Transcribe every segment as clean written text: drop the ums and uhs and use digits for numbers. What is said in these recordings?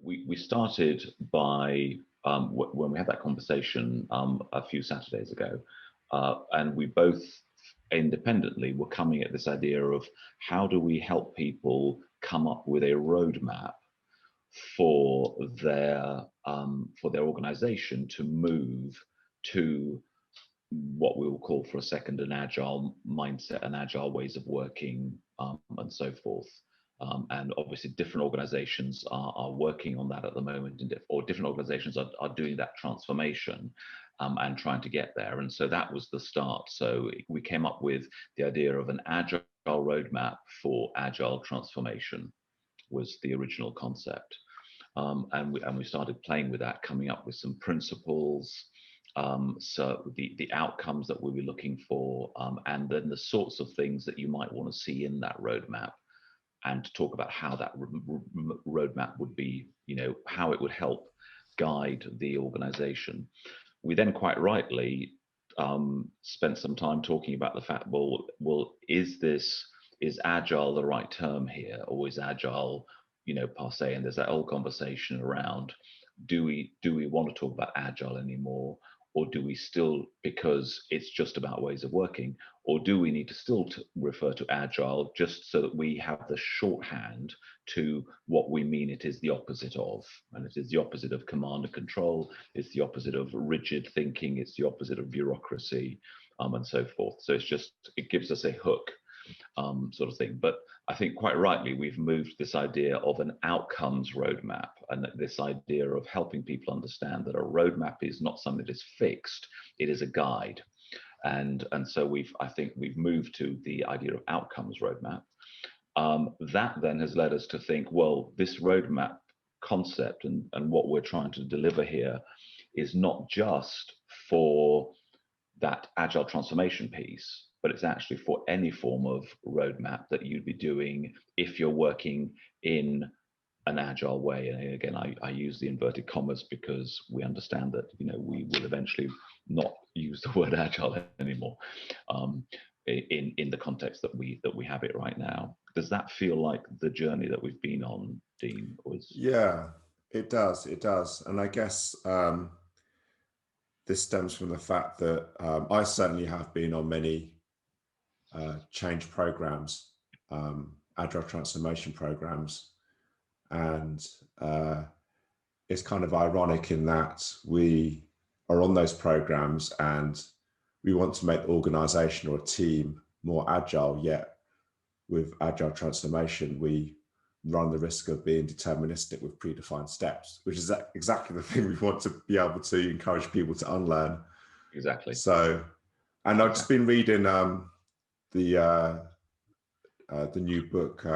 we started by when we had that conversation a few Saturdays ago, and we both independently were coming at this idea of how do we help people come up with a roadmap for their organization to move to what we will call for a second an agile mindset and agile ways of working, and so forth. And obviously different organizations are working on that at the moment, or different organizations are doing that transformation and trying to get there. And so that was the start. So we came up with the idea of an agile roadmap for agile transformation was the original concept. And we started playing with that, coming up with some principles, so the outcomes that we were looking for, and then the sorts of things that you might want to see in that roadmap, and to talk about how that roadmap would be, how it would help guide the organization. We then quite rightly spent some time talking about the fact, well, is agile the right term here, or is agile, passe? And there's that old conversation around, do we want to talk about agile anymore? Or do we still, because it's just about ways of working, or do we need to still refer to agile just so that we have the shorthand to what we mean it is the opposite of? And it is the opposite of command and control, it's the opposite of rigid thinking, it's the opposite of bureaucracy, and so forth. So it gives us a hook, sort of thing. But I think quite rightly, we've moved this idea of an outcomes roadmap, and this idea of helping people understand that a roadmap is not something that is fixed, it is a guide. And so I think we've moved to the idea of outcomes roadmap. That then has led us to think, well, this roadmap concept and what we're trying to deliver here is not just for that agile transformation piece, but it's actually for any form of roadmap that you'd be doing if you're working in an agile way. And again, I use the inverted commas because we understand that we will eventually not use the word agile anymore in the context that we have it right now. Does that feel like the journey that we've been on, Dean? Yeah, it does. It does, and I guess this stems from the fact that I certainly have been on many change programs, agile transformation programs, and it's kind of ironic in that we are on those programs and we want to make the organization or a team more agile, yet with agile transformation we run the risk of being deterministic with predefined steps, which is exactly the thing we want to be able to encourage people to unlearn. Exactly. So, and I've just been reading the new book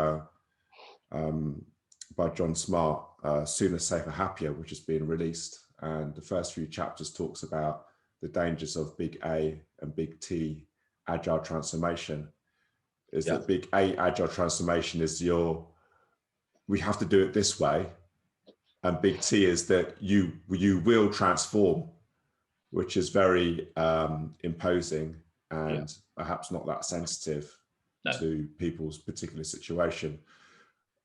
by John Smart, Sooner, Safer, Happier, which has been released. And the first few chapters talks about the dangers of big A and big T agile transformation. Is that big A agile transformation is we have to do it this way. And big T is that you will transform, which is very imposing and perhaps not that sensitive to people's particular situation.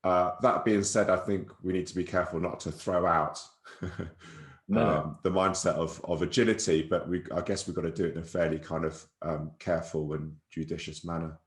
That being said, I think we need to be careful not to throw out the mindset of agility, but I guess we've got to do it in a fairly kind of careful and judicious manner.